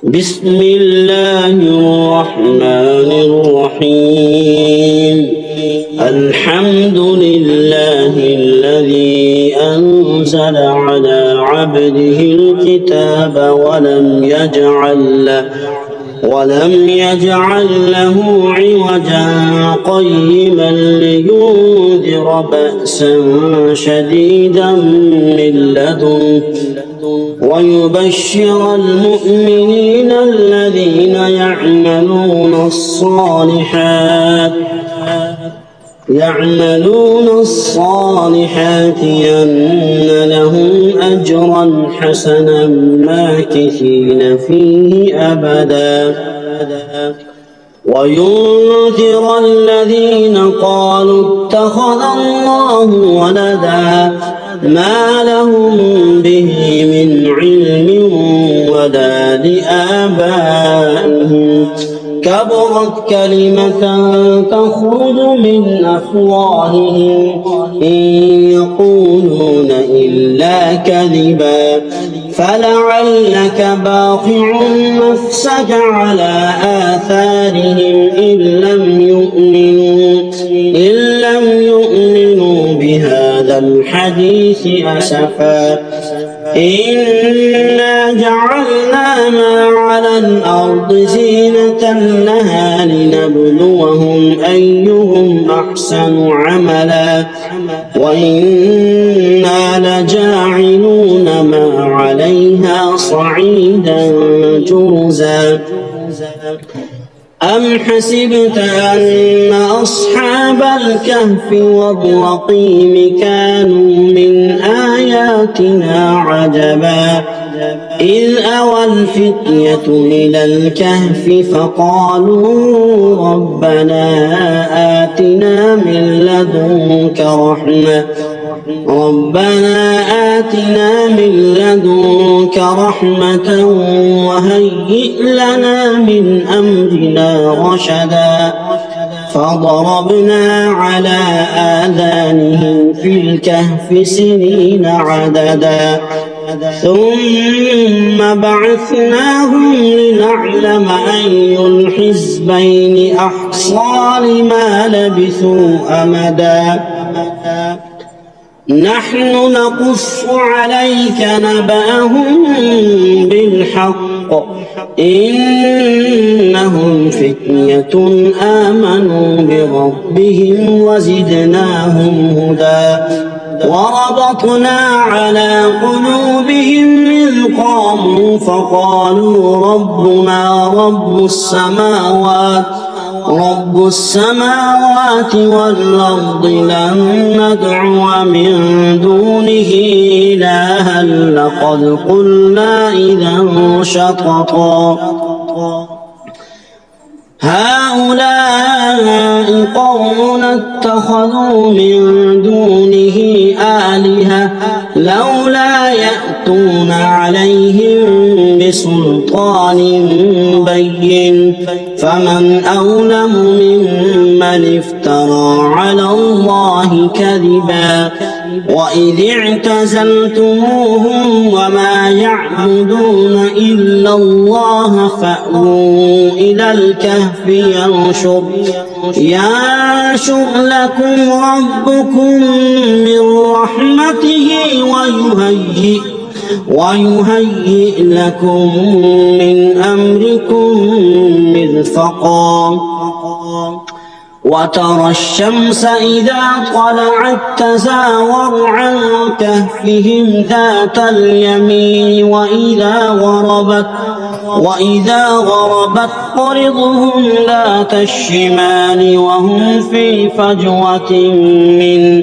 بسم الله الرحمن الرحيم. الحمد لله الذي أنزل على عبده الكتاب ولم يجعل له عوجا قيما لينذر بأسا شديدا من لدنه ويبشر المؤمنين الذين يعملون الصالحات أن لهم أجرا حسنا ماكثين فيه أبدا وينذر الذين قالوا اتخذ الله ولدا ما لهم به من علم ولا لآبائهم كبرت كلمة تخرج من أفواههم إن يقولون إلا كذبا فلعلك باخع نفسك على آثارهم إن لم يؤمنوا بهذا الحديث أسفا إنا جعلنا ما على الأرض زينة لها لنبلوهم أيهم أحسن عملا وإنا لجاعلون ما عليها صعيدا جرزا أم حسبت أن أصحاب الكهف والرقيم كانوا من آياتنا عجبا إذ أوى الفتية إلى الكهف فقالوا ربنا آتنا من لدنك رحمة وهيئ لنا من أمرنا رشدا فضربنا على آذانهم في الكهف سنين عددا ثم بعثناهم لنعلم أي الحزبين أحصى لما لبثوا أمدا نحن نقص عليك نبأهم بالحق إنهم فتية آمنوا بربهم وزدناهم هدى وربطنا على قلوبهم إذ قاموا فقالوا ربنا رب السماوات والأرض لن ندعو من دونه إلها لقد قلنا إذا شططا هؤلاء قوم اتخذوا من دونه آلهة لولا يأتون عليهم بسلطان بين فمن أظلم ممن افترى على الله كذبا وإذ اعتزلتموهم وما يعبدون إلا الله فأووا إلى الكهف ينشر لكم ربكم من رحمته ويهيئ لكم من أمركم مرفقا وترى الشمس إذا طلعت تزاور عن كهفهم ذات اليمين وإذا غربت قرضهم ذات الشمال وهم في فجوة من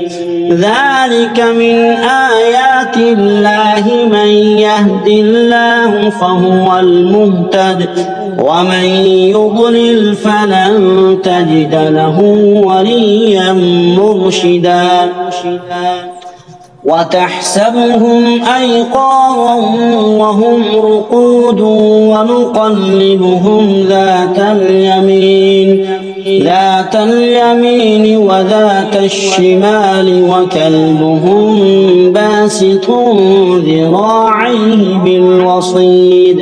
ذلك من آيات الله من يهد الله فهو المهتد ومن يضلل فلن تجد له وليا مرشدا وتحسبهم أيقاظا وهم رقود ونقلبهم ذات اليمين وذات الشمال وكلبهم باسط ذراعيه بالوصيد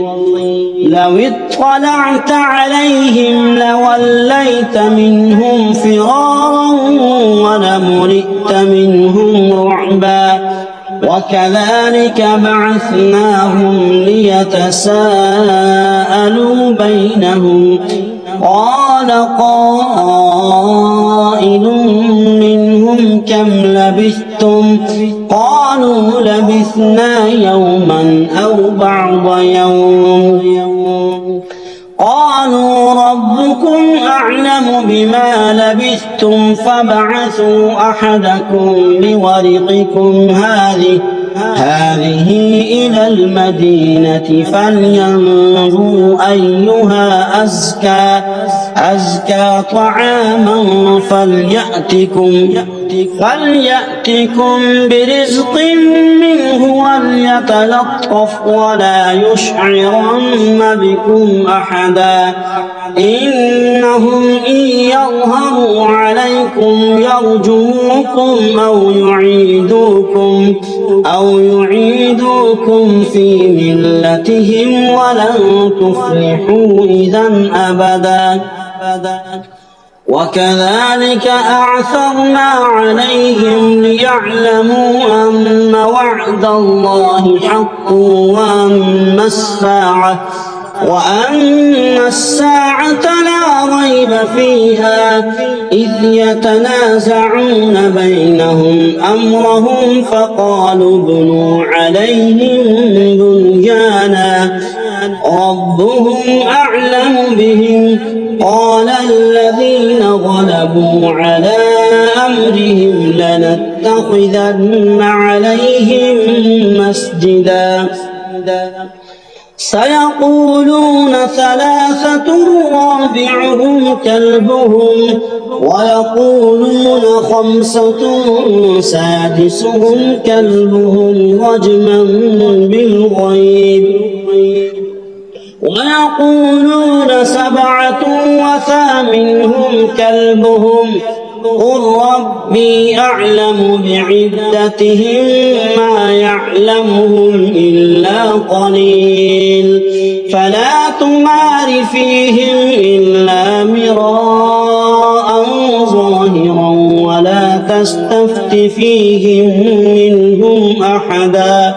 لو اطلعت عليهم لوليت منهم فرارا ولملئت منهم رعبا وكذلك بعثناهم ليتساءلوا بينهم قال قائل منهم كم لبثتم قالوا لبثنا يوما أو بعض يوم قالوا ربكم أعلم بما لبثتم فابعثوا أحدكم بورقكم هذه إلى المدينة فلينظروا أيها أزكى طعاما فليأتكم برزق منه وليتلطف ولا يشعرن بكم أحدا إنهم إن يظهروا عليكم يرجموكم أو يعيدوكم في ملتهم ولن تفلحوا إذا أبدا وكذلك أعثرنا عليهم ليعلموا أن وعد الله حق وأن الساعة لا ريب فيها إذ يتنازعون بينهم أمرهم فقالوا ابنوا عليهم بنيانا ربهم أعلم بهم قال الذين غلبوا على أمرهم لنتخذن عليهم مسجدا سيقولون ثلاثة رابعهم كلبهم ويقولون خمسة سادسهم كلبهم رجما بالغيب ويقولون سبعة وثامنهم كلبهم قل ربي أعلم بعدتهم ما يعلمهم إلا قليل فلا تمار فيهم إلا مراء ظاهرا ولا تستفت فيهم منهم أحدا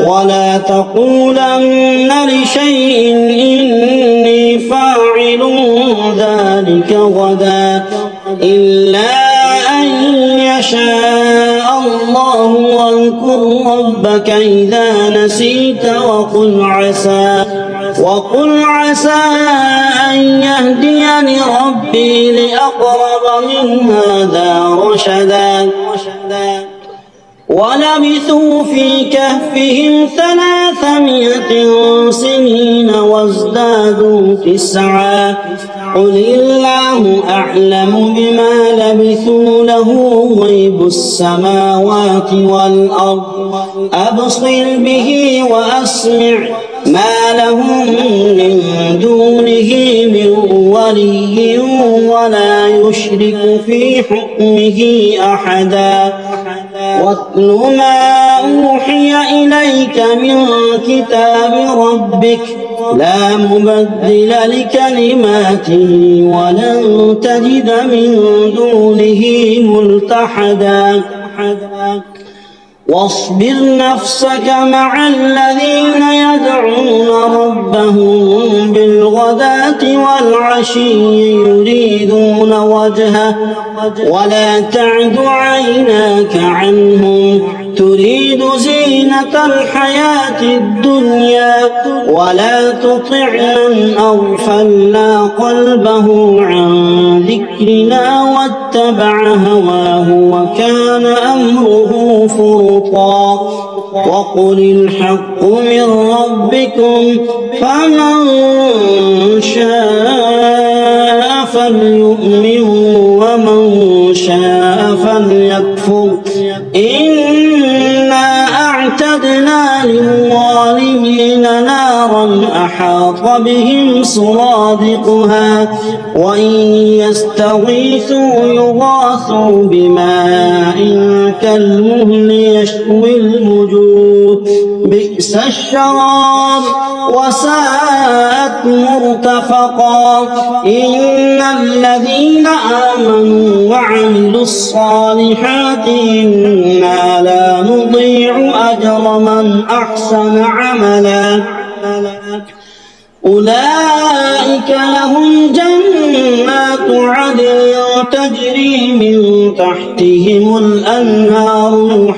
ولا تقولن لشيء إني فاعل ذلك غدا إلا أن يشاء الله واذكر ربك إذا نسيت وقل عسى أن يهديني ربي لأقرب من هذا رشدا ولبثوا في كهفهم 300 سنين وازدادوا 9 قل الله أعلم بما لبثوا له غيب السماوات والأرض أبصر به وأسمع ما لهم من دونه من ولي ولا يشرك في حكمه أحدا واتل ما أوحي إليك من كتاب ربك لا مبدل لكلماته ولن تجد من دونه ملتحدا واصبر نفسك مع الذين يدعون ربهم بالغداة والعشي يريدون وجهه ولا تعد عيناك عنهم تريد زينة الحياة الدنيا ولا تطع من أغفلنا قلبه عن ذكرنا واتبع هواه وكان أمره فرطا وقل الحق من ربكم فمن شاء فليؤمن ومن شاء فليكفر بهم سرادقها وإن يستغيثوا يغاثوا بماء كالمهل يشوي الوجوه بئس الشراب وساءت مرتفقا إن الذين آمنوا وعملوا الصالحات إنا لا نضيع أجر من أحسن عملا أولئك لهم جنات عدن تجري من تحتهم الأنهار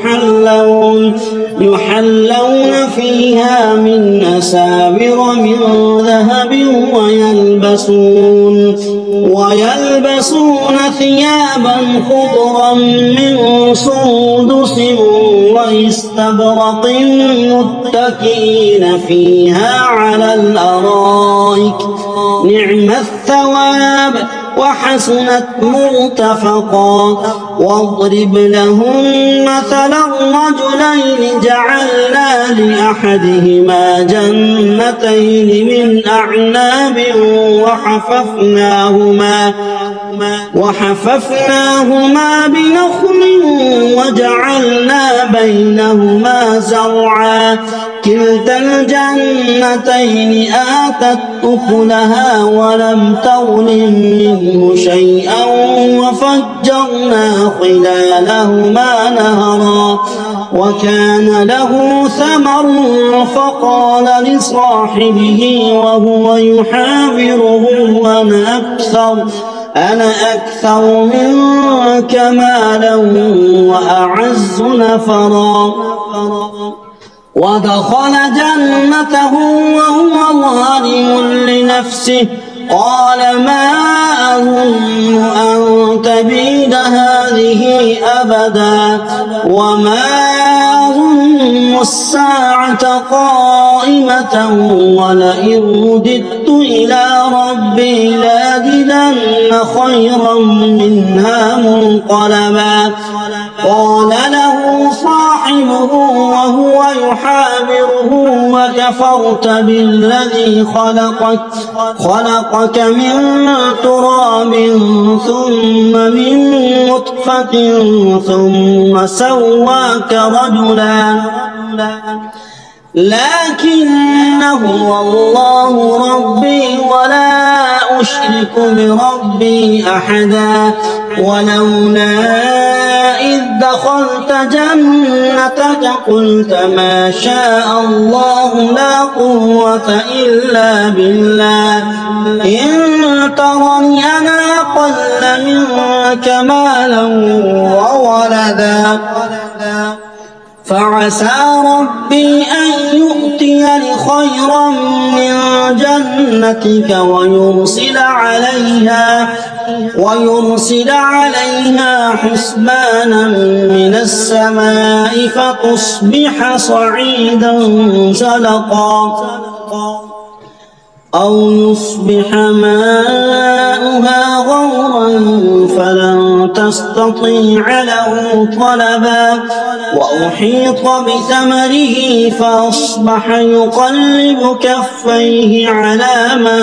يحلون فيها من أساور من ذهب ويلبسون ثيابا خضرا من سندس واستبرق متكئين فيها على الأرائك نعم الثواب وحسنت مرتفقا واضرب لهم مثلا رجلين جعلنا لأحدهما جنتين من أعناب وحففناهما بنخل وجعلنا بينهما زرعا كلتا الجنتين آتت أكلها ولم تظلم منه شيئا وفجرنا خلالهما نهرا وكان له ثمر فقال لصاحبه وهو يحاوره أنا أكثر منك مالا وأعز نفرا ودخل جنته وهو ظالم لنفسه قال ما أظن أن تبيد هذه أبدا وما أظن الساعة قائمة ولئن رددت إلى ربي لأجدن خيرا منها منقلبا قال له صاحبه وهو يحاوره وكفرت بالذي خلقك من تراب ثم من نطفة ثم سواك رجلا لكن هو الله ربي ولا أشرك بربي أحدا ولولا إذ دخلت جنتك قلت ما شاء الله لا قوة إلا بالله إن ترني أنا أقل منك مالا وولدا فعسى ربي أن يؤتيني خيرا من جنتك ويرسل عليها حسبانا من السماء فتصبح صعيدا زلقا أو يصبح ماؤها غورا فلن تستطيع له طلبا وأحيط بثمره فأصبح يقلب كفيه على ما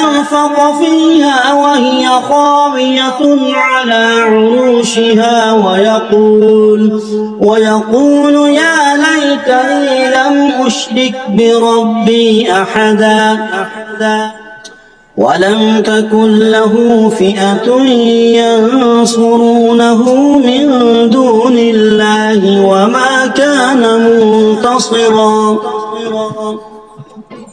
أنفق فيها وهي خاوية على عروشها ويقول يا ليتني لم أشرك بربي أحدا ولم تكن له فئة ينصرونه من دون الله وما كان منتصرا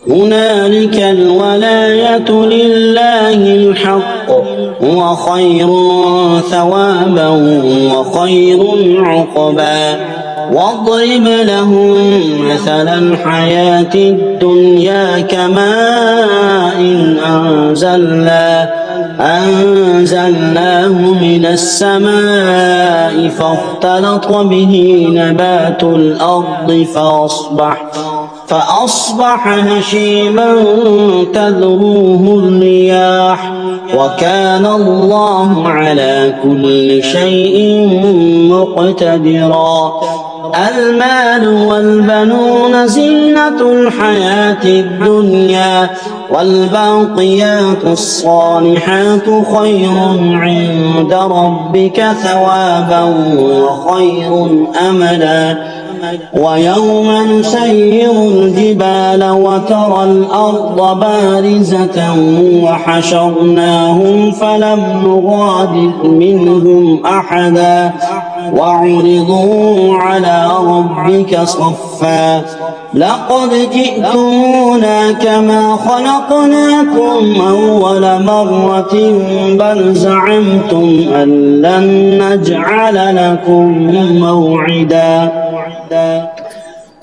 هنالك الولاية لله الحق هو خير ثوابا وخير عقبا واضرب لهم مثل الحياة الدنيا كماء أنزلناه من السماء فاختلط به نبات الأرض فأصبح هشيما تذروه الرياح وكان الله على كل شيء مقتدرا المال والبنون زينة الحياة الدنيا والباقيات الصالحات خير عند ربك ثوابا وخير أملا ويوم نسير الجبال وترى الأرض بارزة وحشرناهم فلم نغادر منهم أحدا وعرضوا على ربك صفا لقد جئتمونا كما خلقناكم أول مرة بل زعمتم أن لن نجعل لكم موعدا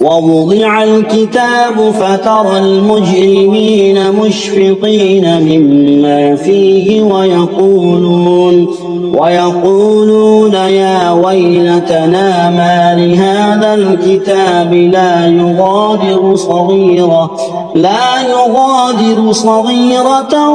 ووضع الكتاب فترى المجرمين مشفقين مما فيه ويقولون يا ويلتنا ما لهذا الكتاب لا يغادر صغيرة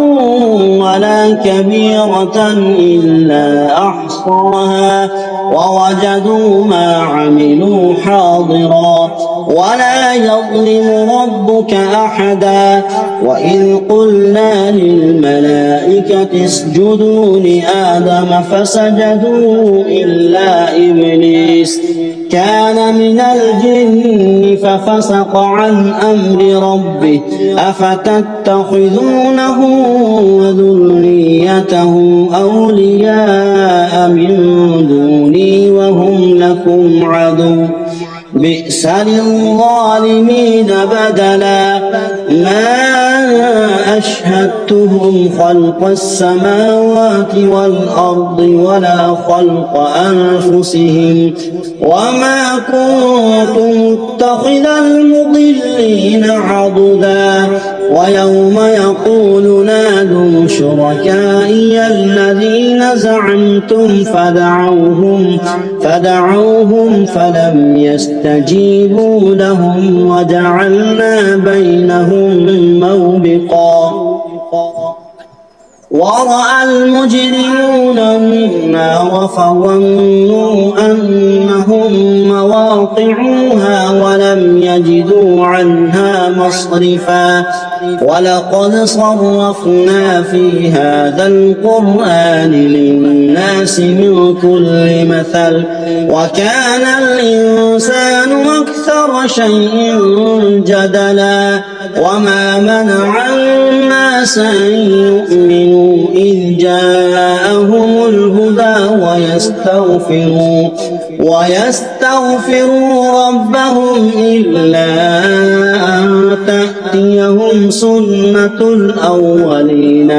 ولا كبيرة إلا أحصاها ووجدوا ما عملوا حاضرا ولا يظلم ربك أحدا وإذ قلنا للملائكة اسجدوا لآدم فسجدوا إلا إبليس كان من الجن ففسق عن أمر ربه أفتتخذونه وذريته أولياء من دوني وهم لكم عدو بئس للظالمين بدلا ما أشهدتهم خلق السماوات والأرض ولا خلق أنفسهم وما كنت متخذ المضلين عضدا ويوم يقول نادوا شركائي الذين زعمتم فدعوهم فلم يستجيبوا لهم وجعلنا بينهم موبقا ورأى المجرمون النار فظنوا أنهم مواقعوها ولم يجدوا عنها مصرفا ولقد صرفنا في هذا القرآن للناس من كل مثل وكان الإنسان أكثر شيء جدلا وما منع الناس أن يؤمنوا إذ جاءهم الهدى ويستغفروا ربهم إلا أن تأتيهم سنة الأولين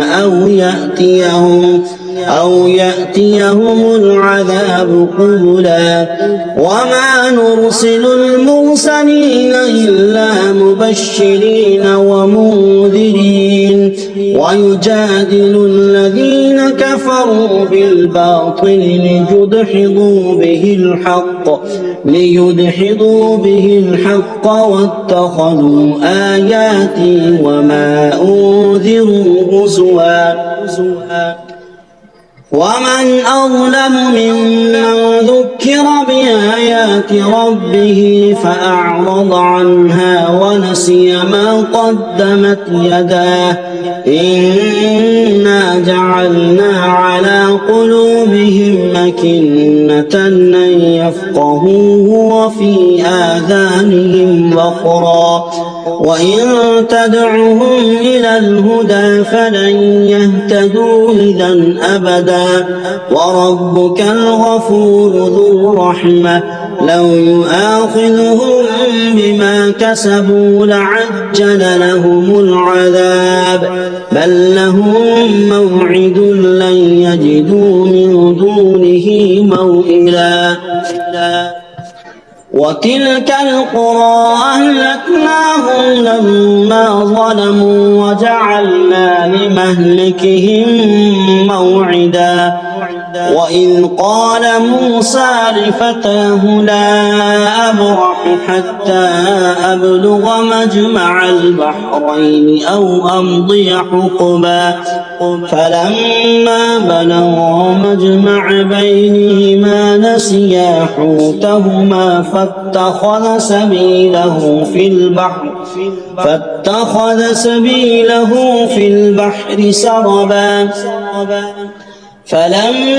أو يأتيهم العذاب قبلا وما نرسل المرسلين إلا مبشرين ومنذرين ويجادل الذين كفروا بالباطل ليدحضوا به الحق واتخذوا آياتي وما أنذروا هزوا ومن أظلم ممن ذكر بآيات ربه فأعرض عنها ونسي ما قدمت يداه إنا جعلنا على قلوبهم أكنة أن يفقهوه وفي آذانهم وقرا وإن تدعهم إلى الهدى فلن يهتدوا إذا أبدا وربك الغفور ذو الرحمة لو يؤاخذهم بما كسبوا لعجل لهم العذاب بل لهم موعد لن يجدوا من دونه موئلا وتلك القرى أهلكناهم لما ظلموا وجعلنا لمهلكهم موعدا وإذ قال موسى لفتاه لا أبرح حتى أبلغ مجمع البحرين أو أمضي حقبا فلما بلغا مجمع بينهما نسيا حوتهما فاتخذ سبيله في البحر سربا فلما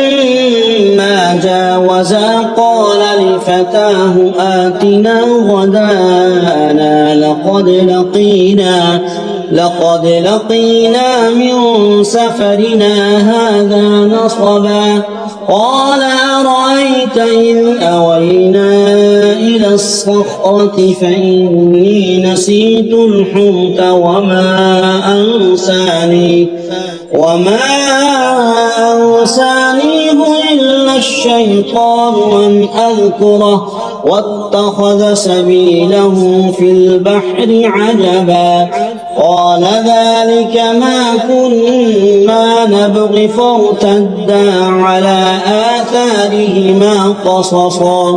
جاوزا قال لفتاه آتنا غداءنا لقد لقينا من سفرنا هذا نصبا قال أرأيت إذ أوينا إلى الصخرة فإني نسيت الحوت وما أنسانيه إلا الشيطان أن أذكره واتخذ سبيله في البحر عجبا قال ذلك ما كنا نبغي فارتدا على آثارهما قصصا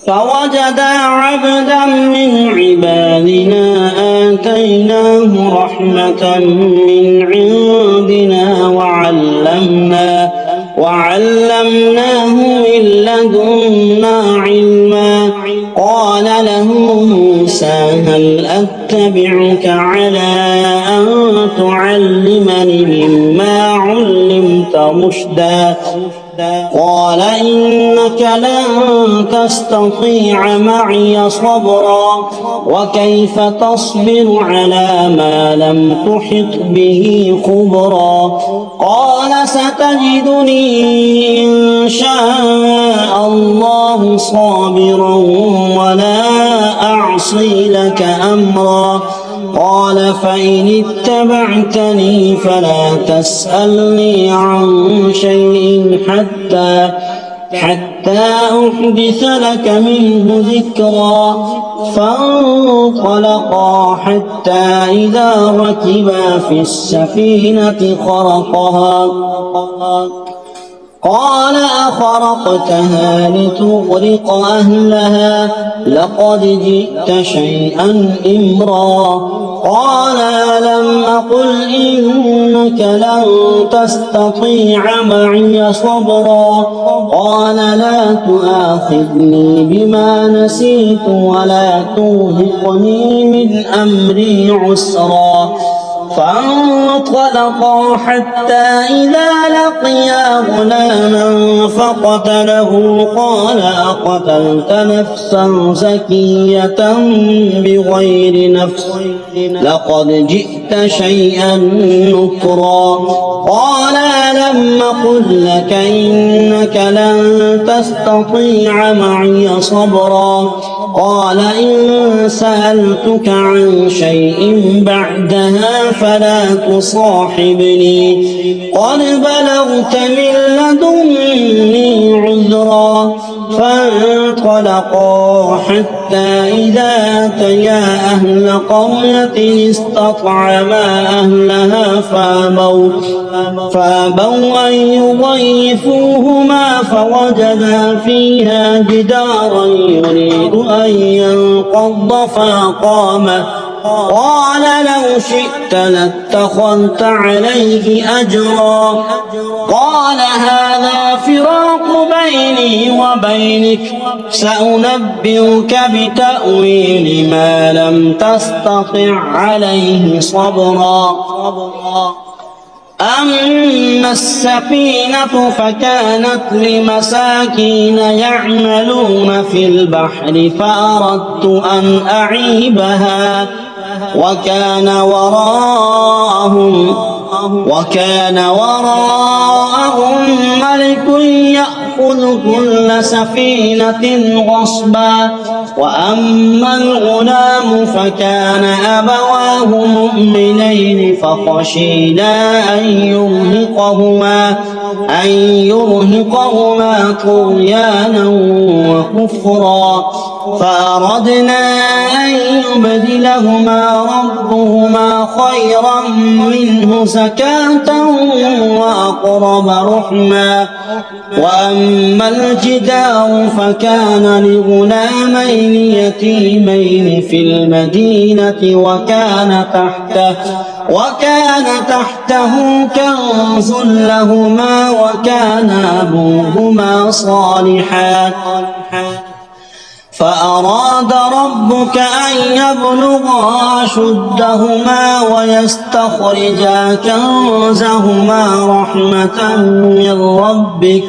فوجدا عبدا من عبادنا آتيناه رحمة من عندنا وعلمناه من لدنا علما قال له موسى هل أتبعك على أن تعلمني مما علمت رشدا قال إنك لن تستطيع معي صبرا وكيف تصبر على ما لم تحط به خبرا قال ستجدني إن شاء الله صابرا ولا أعصي لك أمرا قال فإن اتبعتني فلا تسألني عن شيء حتى أحدث لك منه ذكرا فانطلقا حتى إذا ركبا في السفينة خرقها قال أخرقتها لتغرق أهلها لقد جئت شيئا إمرا قال ألم أقل إنك لن تستطيع معي صبرا قال لا تؤاخذني بما نسيت ولا ترهقني من أمري عسرا فانطلقا حتى إذا لقيا غلاما فقتله قال أقتلت نفسا زكية بغير نفس لقد جئت شيئا نكرا قال ألم أقل لك إنك لن تستطيع معي صبرا قال إن سألتك عن شيء بعدها فلا تصاحبني قد بلغت من لدني عذرا فانطلقا حتى إذا أتيا أهل قرية استطعما أهلها فأبوا أن يضيفوهما فوجدا فيها جدارا يريد أن ينقض فأقامه قال لو شئت لاتخذت عليه أجرا قال هذا فراق بيني وبينك سأنبئك بتأويل ما لم تستطع عليه صبرا أما السفينة فكانت لمساكين يعملون في البحر فأردت أن أعيبها وكان وراءهم ملك يأخذ كل سفينة غصبا وأما الغلام فكان أبواه مؤمنين فخشينا أن يرهقهما طغيانا وكفرا فأردنا أن يبدلهما ربهما خيرا منه زكاة وأقرب رحما. وأما الجدار فكان لغلامين يتيمين في المدينة وكان تحته كنز لهما وكان أبوهما صالحا فأراد ربك أن يبلغا أشدهما ويستخرجا كنزهما رحمة من ربك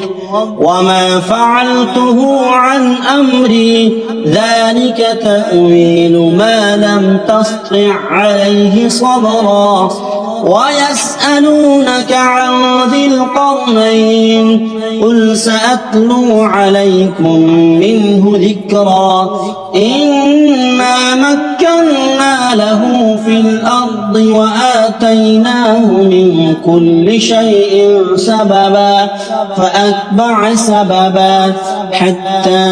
وما فعلته عن أمري ذلك تأويل ما لم تسطع عليه صبرا. ويسألونك عن ذي القرنين قل سأتلو عليكم منه ذكرا. إنا مكنا له في الأرض وآتيناه من كل شيء سببا فأتبع سببا حتى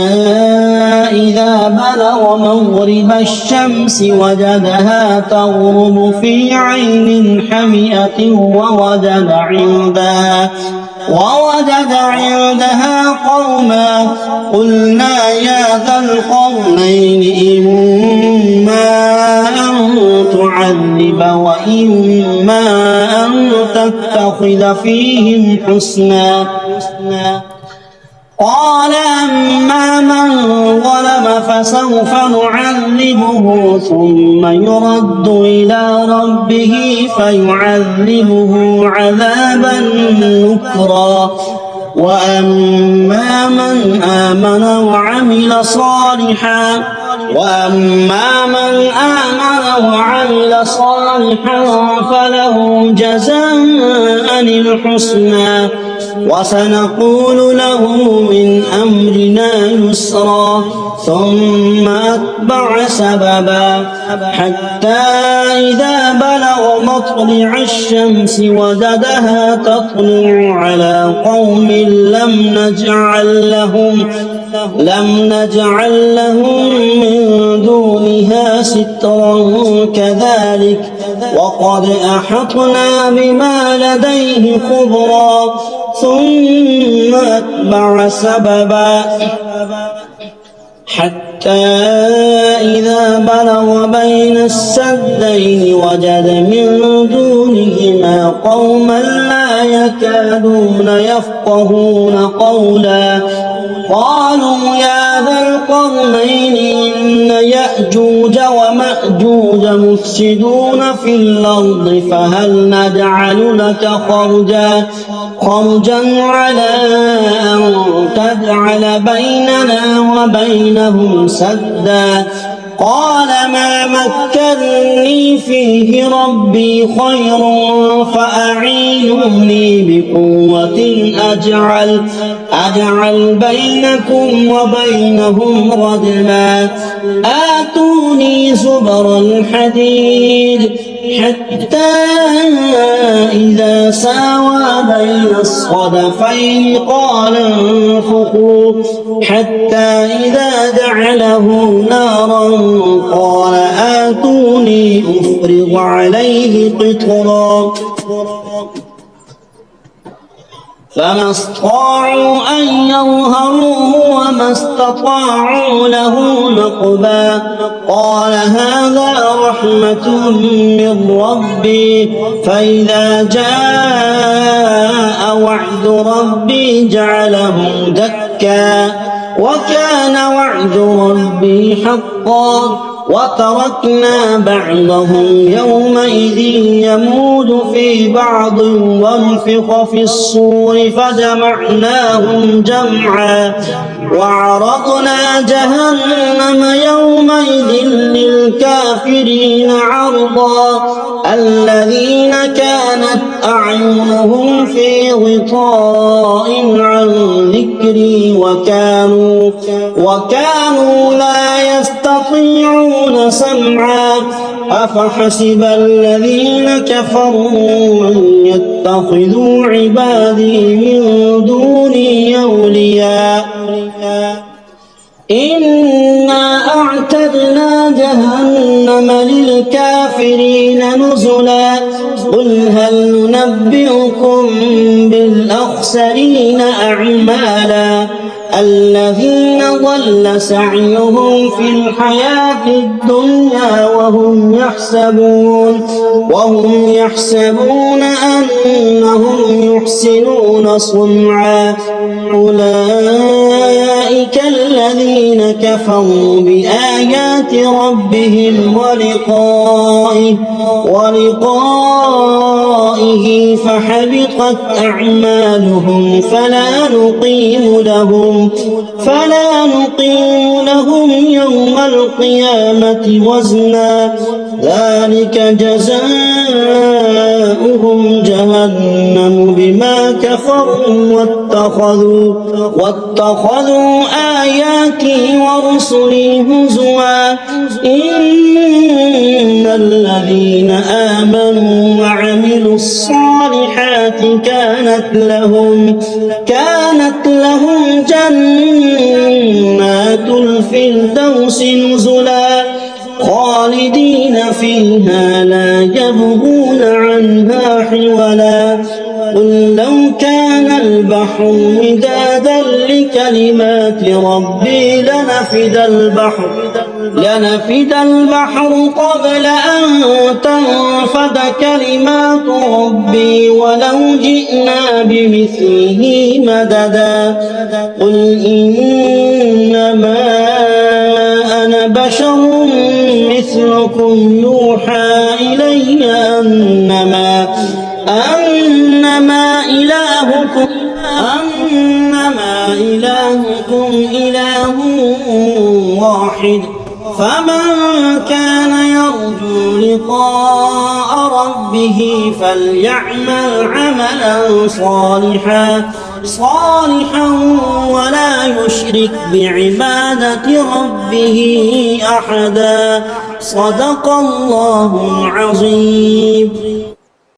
إذا بلغ مغرب الشمس وجدها تغرب في عين حمئة ووجد عندها قوما قلنا يا ذا القرنين إما أن تعذب وإما أن تتخذ فيهم حسنا. قال أما من ظلم فسوف نعذبه ثم يرد إلى ربه فيعذبه عذابا نكرا. وأما من آمن وعمل صالحا فله جزاء الحسنى وسنقول له من أمرنا يسرا. ثم أتبع سببا حتى إذا بلغ مطلع الشمس وجدها تطلع على قوم لم نجعل لهم من دونها سترا كذلك وقد أحطنا بما لديه خبرا. ثم أتبع سببا حتى إذا بلغ بين السدين وجد من دونهما قوما لا يكادون يفقهون قولا. قالوا يا ذا القرنين إن يأجوج ومأجوج مفسدون في الأرض فهل نجعل لك خرجا على أن تجعل بيننا وبينهم سدا. قال ما مكنني فيه ربي خير فأعينوني بقوة أجعل بينكم وبينهم ردما. آتوني زبر الحديد حتى إذا ساوى بين الصدفين قال انفخوا حتى إذا جعله نارا قال آتوني أفرغ عليه قطرا. فما استطاعوا أن يظهروه وما استطاعوا له نقبا. قال هذا رحمة من ربي فإذا جاء وعد ربي جعله دكا وكان وعد ربي حقا. وتركنا بعضهم يومئذ يموج في بعض ونفخ في الصور فجمعناهم جمعا وعرضنا جهنم يومئذ للكافرين عرضا. الذين كانت أعينهم في غطاء عن ذكري وكانوا لا يستطيعون سمعا. أفحسب الذين كفروا أن يتخذوا عبادي من دوني أولياء إنا أعتدنا وأعتدنا جهنم للكافرين نزلا قل هل ننبئكم بالأخسرين أعمالا الذين ضل سعيهم في الحياة الدنيا وهم يحسبون أنهم يحسنون صنعا أولئك الذين كفروا بآيات ربهم ولقائه فحبطت أعمالهم فلا نقيم لهم يوم القيامة وزنا ذلك جزاؤهم جهنم بما كفروا واتخذوا آياتي ورسلي هزوا إن الذين آمنوا وعملوا الصالحات كانت لهم جنات الفردوس نزلا خالدين فيها لا يبغون عنها حولا قل لو كان البحر مدادا لكلمات ربي لنفد البحر قبل أن تنفد كلمات ربي ولو جئنا بمثله مددا قل إنما أنا بشر مثلكم يوحى إلي أنما إلهكم إله واحد فمن كان يرجو لقاء ربه فليعمل عملا صالحا ولا يشرك بعبادة ربه أحدا صدق الله العظيم.